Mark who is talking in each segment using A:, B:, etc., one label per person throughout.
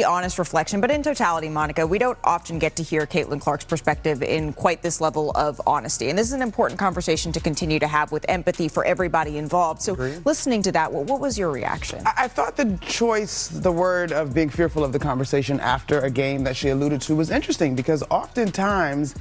A: Honest reflection, but in totality, Monica, we don't often get to hear Caitlin Clark's perspective in quite this level of honesty. And this is an important conversation to continue to have with empathy for everybody involved. So listening to that, what was your reaction?
B: I thought the choice, the word of being fearful of the conversation after a game that she alluded to was interesting, because oftentimes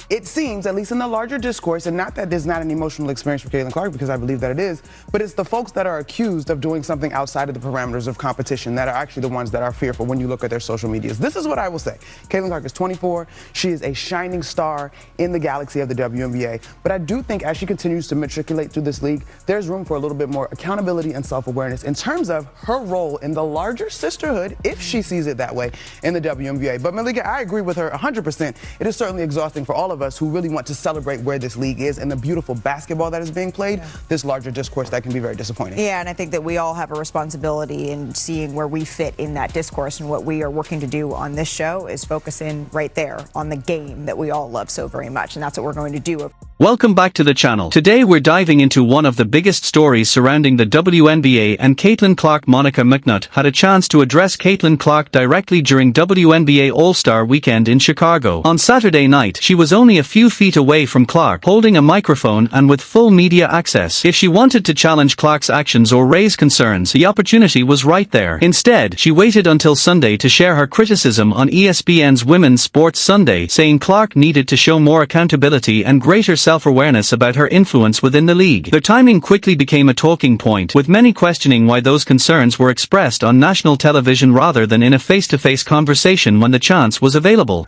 B: it seems, at least in the larger discourse, and not that there's not an emotional experience for Caitlin Clark, because I believe that it is, but it's the folks that are accused of doing something outside of the parameters of competition that are actually the ones that are fearful when you look at their social medias. This is what I will say. Caitlin Clark is 24. She is a shining star in the galaxy of the WNBA. But I do think as she continues to matriculate through this league, there's room for a little bit more accountability and self-awareness in terms of her role in the larger sisterhood, if she sees it that way, in the WNBA. But Malika, I agree with her 100%. It is certainly exhausting for all of us who really want to celebrate where this league is and the beautiful basketball that is being played. This larger discourse that can be very disappointing.
A: Yeah, and I think that we all have a responsibility in seeing where we fit in that discourse, and what we are working to do on this show is focus in right there on the game that we all love so very much, and that's what we're going to do.
C: Welcome back to the channel. Today we're diving into one of the biggest stories surrounding the WNBA and Caitlin Clark. Monica McNutt had a chance to address Caitlin Clark directly during WNBA All-Star Weekend in Chicago. On Saturday night, she was only a few feet away from Clark, holding a microphone and with full media access. If she wanted to challenge Clark's actions or raise concerns, the opportunity was right there. Instead, she waited until Sunday to share her criticism on ESPN's Women's Sports Sunday, saying Clark needed to show more accountability and greater self-awareness about her influence within the league. The timing quickly became a talking point, with many questioning why those concerns were expressed on national television rather than in a face-to-face conversation when the chance was available.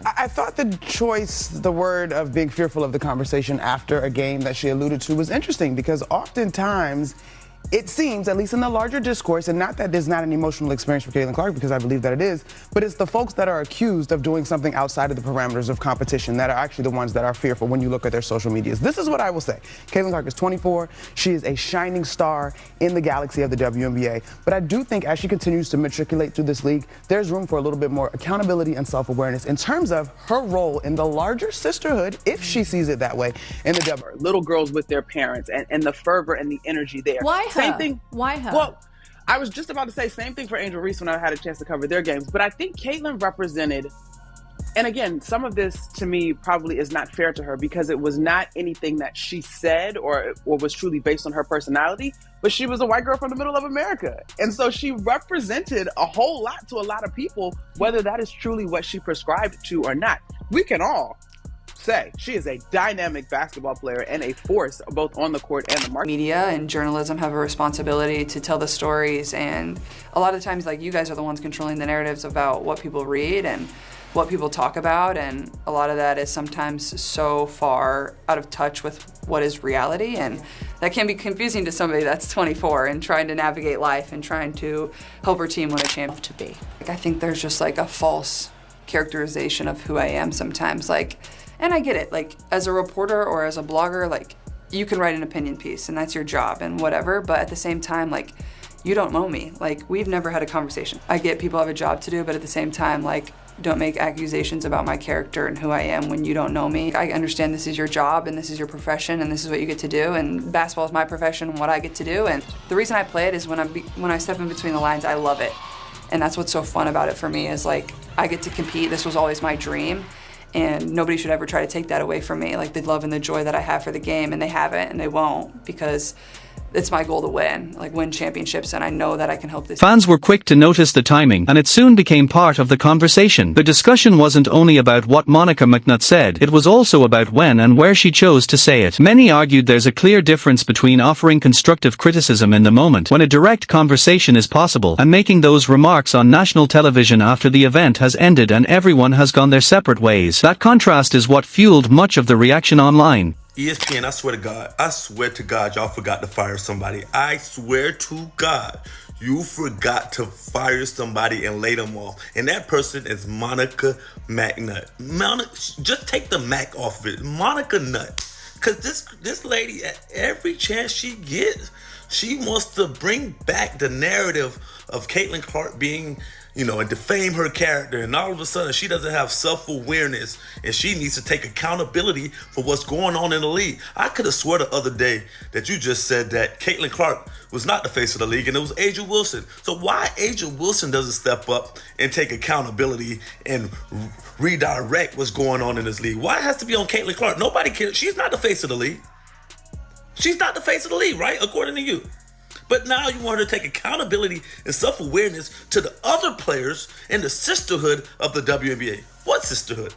B: I thought the choice, the word of being fearful of the conversation after a game that she alluded to was interesting, because oftentimes it seems, at least in the larger discourse, and not that there's not an emotional experience for Caitlin Clark, because I believe that it is, but it's the folks that are accused of doing something outside of the parameters of competition that are actually the ones that are fearful when you look at their social medias. This is what I will say. Caitlin Clark is 24. She is a shining star in the galaxy of the WNBA. But I do think as she continues to matriculate through this league, there's room for a little bit more accountability and self-awareness in terms of her role in the larger sisterhood, if she sees it that way, in the WNBA.
D: Little girls with their parents and the fervor and the energy there.
E: Why her?
D: Same thing.
E: Why her?
D: Well, I was just about to say same thing for Angel Reese when I had a chance to cover their games. But I think Caitlin represented, and again, some of this to me probably is not fair to her, because it was not anything that she said or was truly based on her personality, but she was a white girl from the middle of America. And so she represented a whole lot to a lot of people, whether that is truly what she prescribed to or not. We can all say she is a dynamic basketball player and a force both on the court and the market.
F: Media and journalism have a responsibility to tell the stories, and a lot of times, like, you guys are the ones controlling the narratives about what people read and what people talk about, and a lot of that is sometimes so far out of touch with what is reality, and that can be confusing to somebody that's 24 and trying to navigate life and trying to help her team win a championship. I think there's just like a false characterization of who I am sometimes, like, and I get it, like, as a reporter or as a blogger, like, you can write an opinion piece and that's your job and whatever, but at the same time, like, you don't know me. Like, we've never had a conversation. I get people have a job to do, but at the same time, like, don't make accusations about my character and who I am when you don't know me. I understand this is your job and this is your profession and this is what you get to do, and basketball is my profession and what I get to do, and the reason I play it is when I step in between the lines, I love it. And that's what's so fun about it for me, is like, I get to compete. This was always my dream. And nobody should ever try to take that away from me, like the love and the joy that I have for the game, and they haven't and they won't, because it's my goal to win championships, and I know that I can help this.
C: Fans were quick to notice the timing, and it soon became part of the conversation. The discussion wasn't only about what Monica McNutt said, it was also about when and where she chose to say it. Many argued there's a clear difference between offering constructive criticism in the moment, when a direct conversation is possible, and making those remarks on national television after the event has ended and everyone has gone their separate ways. That contrast is what fueled much of the reaction online.
G: ESPN, I swear to God, y'all forgot to fire somebody. I swear to God, you forgot to fire somebody and lay them off. And that person is Monica McNutt. Just take the Mac off of it. Monica Nut. Because this lady, at every chance she gets, she wants to bring back the narrative of Caitlin Clark being and defame her character, and all of a sudden she doesn't have self-awareness, and she needs to take accountability for what's going on in the league. I could have swore the other day that you just said that Caitlin Clark was not the face of the league and it was Asia Wilson. So why Asia Wilson doesn't step up and take accountability and redirect what's going on in this league? Why it has to be on Caitlin Clark? Nobody cares. She's not the face of the league. She's not the face of the league, right? According to you. But now you want her to take accountability and self-awareness to the other players in the sisterhood of the WNBA. What sisterhood?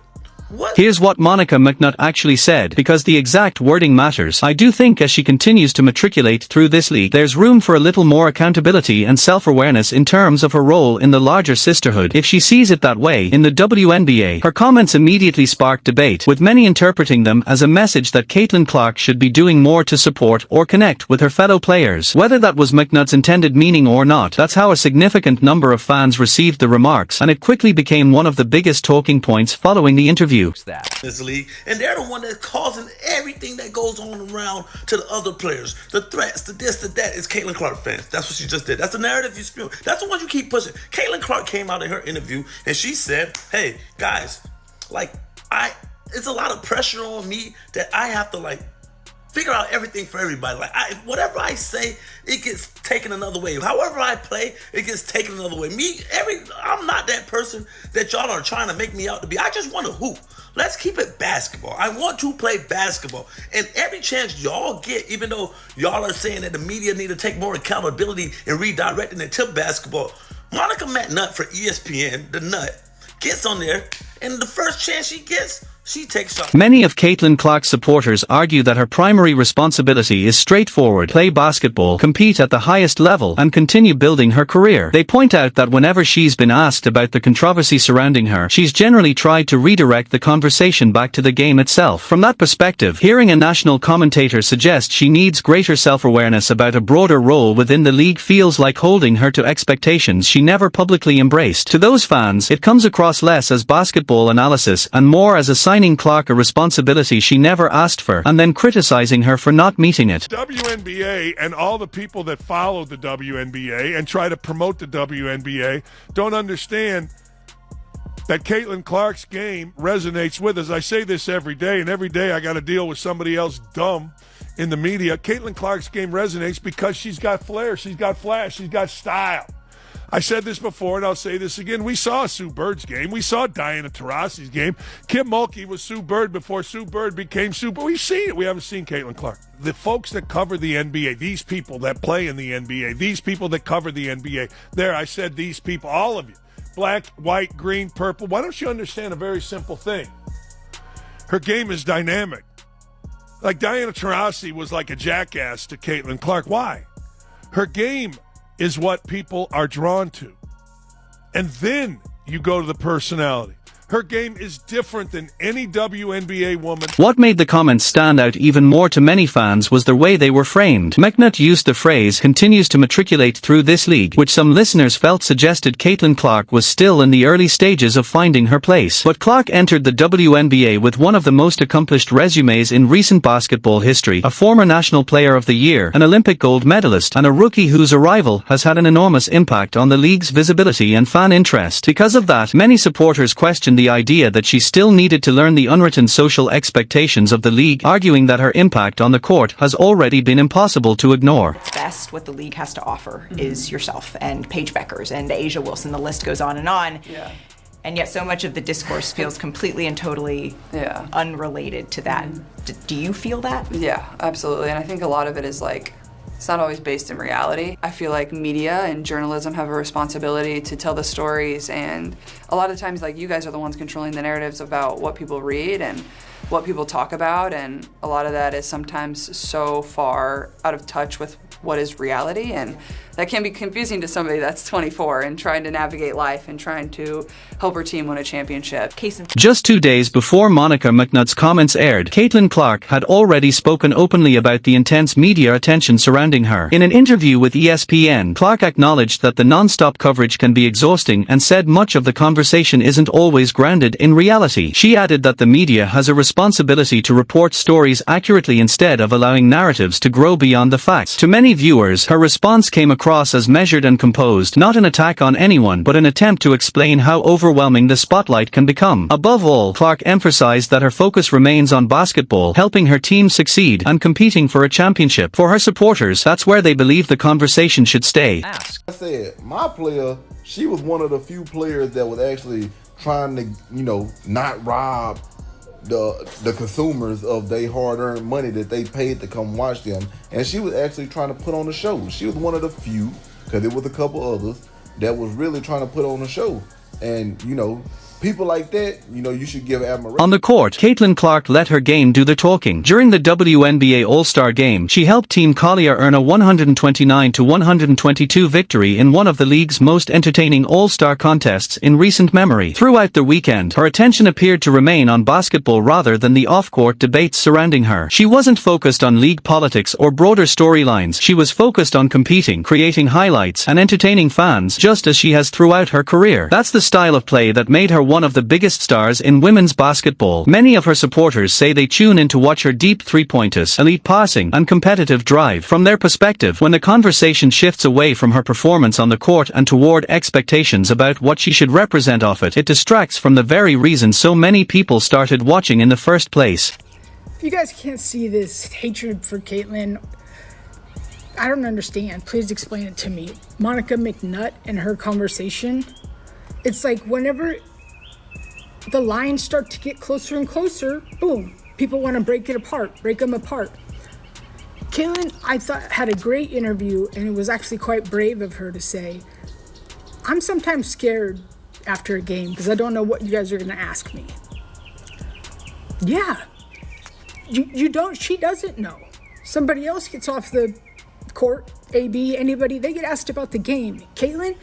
G: What?
C: Here's what Monica McNutt actually said, because the exact wording matters. I do think as she continues to matriculate through this league, there's room for a little more accountability and self-awareness in terms of her role in the larger sisterhood, if she sees it that way, in the WNBA. Her comments immediately sparked debate, with many interpreting them as a message that Caitlin Clark should be doing more to support or connect with her fellow players. Whether that was McNutt's intended meaning or not, that's how a significant number of fans received the remarks, and it quickly became one of the biggest talking points following the interview.
G: This league, and they're the one that's causing everything that goes on around to the other players, the threats, the this, the that. It's Caitlin Clark fans. That's what she just did. That's the narrative you spew. That's the one you keep pushing. Caitlin Clark came out in her interview and she said, "Hey guys, it's a lot of pressure on me that I have to figure out everything for everybody. Whatever I say, it gets taken another way. However I play, it gets taken another way. I'm not that person that y'all are trying to make me out to be. I just want to hoop. Let's keep it basketball. I want to play basketball. And every chance y'all get, even though y'all are saying that the media need to take more accountability and redirecting it to basketball, Monica McNutt for ESPN, the nut, gets on there, and the first chance she gets, she takes shots."
C: Many of Caitlin Clark's supporters argue that her primary responsibility is straightforward: play basketball, compete at the highest level, and continue building her career. They point out that whenever she's been asked about the controversy surrounding her, she's generally tried to redirect the conversation back to the game itself. From that perspective, hearing a national commentator suggest she needs greater self-awareness about a broader role within the league feels like holding her to expectations she never publicly embraced. To those fans, it comes across less as basketball analysis and more as assigning Clark a responsibility she never asked for, and then criticizing her for not meeting it.
E: WNBA and all the people that follow the WNBA and try to promote the WNBA don't understand that Caitlin Clark's game resonates with us. I say this every day, and every day I got to deal with somebody else dumb in the media. Caitlin Clark's game resonates because she's got flair, she's got flash, she's got style. I said this before, and I'll say this again. We saw Sue Bird's game. We saw Diana Taurasi's game. Kim Mulkey was Sue Bird before Sue Bird became Sue Bird. We've seen it. We haven't seen Caitlin Clark. The folks that cover the NBA, these people that play in the NBA, these people that cover the NBA, I said these people, all of you, black, white, green, purple. Why don't you understand a very simple thing? Her game is dynamic. Like Diana Taurasi was like a jackass to Caitlin Clark. Why? Her game is what people are drawn to. And then you go to the personality. Her game is different than any WNBA woman.
C: What made the comments stand out even more to many fans was the way they were framed. McNutt used the phrase "continues to matriculate through this league," which some listeners felt suggested Caitlin Clark was still in the early stages of finding her place. But Clark entered the WNBA with one of the most accomplished resumes in recent basketball history: a former National Player of the Year, an Olympic gold medalist, and a rookie whose arrival has had an enormous impact on the league's visibility and fan interest. Because of that, many supporters questioned the idea that she still needed to learn the unwritten social expectations of the league, arguing that her impact on the court has already been impossible to ignore.
A: It's best what the league has to offer is yourself and Paige Beckers and Asia Wilson. The list goes on and on.
F: Yeah.
A: And yet so much of the discourse feels completely and totally unrelated to that. Do you feel that?
F: Yeah, absolutely. And I think a lot of it is it's not always based in reality. I feel like media and journalism have a responsibility to tell the stories, and a lot of times you guys are the ones controlling the narratives about what people read and what people talk about, and a lot of that is sometimes so far out of touch with what is reality, and that can be confusing to somebody that's 24 and trying to navigate life and trying to help her team win a championship.
C: Just 2 days before Monica McNutt's comments aired, Caitlin Clark had already spoken openly about the intense media attention surrounding her. In an interview with ESPN, Clark acknowledged that the non-stop coverage can be exhausting and said much of the conversation isn't always grounded in reality. She added that the media has a responsibility to report stories accurately instead of allowing narratives to grow beyond the facts. To many many viewers, her response came across as measured and composed, not an attack on anyone but an attempt to explain how overwhelming the spotlight can become. Above all, Clark emphasized that her focus remains on basketball, helping her team succeed, and competing for a championship. For her supporters, that's where they believe the conversation should stay.
H: I said, my player, she was one of the few players that was actually trying to, not rob the consumers of their hard-earned money that they paid to come watch them. And she was actually trying to put on a show. She was one of the few, because there was a couple others, that was really trying to put on a show. And, people like that, you should give admiration.
C: On the court, Caitlin Clark let her game do the talking. During the WNBA All-Star Game, she helped Team Collier earn a 129-122 victory in one of the league's most entertaining All-Star contests in recent memory. Throughout the weekend, her attention appeared to remain on basketball rather than the off-court debates surrounding her. She wasn't focused on league politics or broader storylines. She was focused on competing, creating highlights, and entertaining fans, just as she has throughout her career. That's the style of play that made her one of the biggest stars in women's basketball. Many of her supporters say they tune in to watch her deep three-pointers, elite passing, and competitive drive. From their perspective, when the conversation shifts away from her performance on the court and toward expectations about what she should represent off it, it distracts from the very reason so many people started watching in the first place.
I: If you guys can't see this hatred for Caitlin, I don't understand. Please explain it to me. Monica McNutt and her conversation, it's like whenever the lines start to get closer and closer, boom, people want to break them apart. Caitlin, I thought, had a great interview, and it was actually quite brave of her to say, I'm sometimes scared after a game because I don't know what you guys are going to ask me. Yeah, you don't, she doesn't know. Somebody else gets off the court, AB, anybody, they get asked about the game. Caitlin,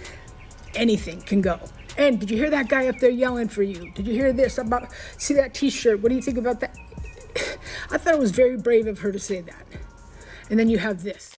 I: anything can go. And did you hear that guy up there yelling for you? Did you hear this about, see that t-shirt? What do you think about that? I thought it was very brave of her to say that. And then you have this.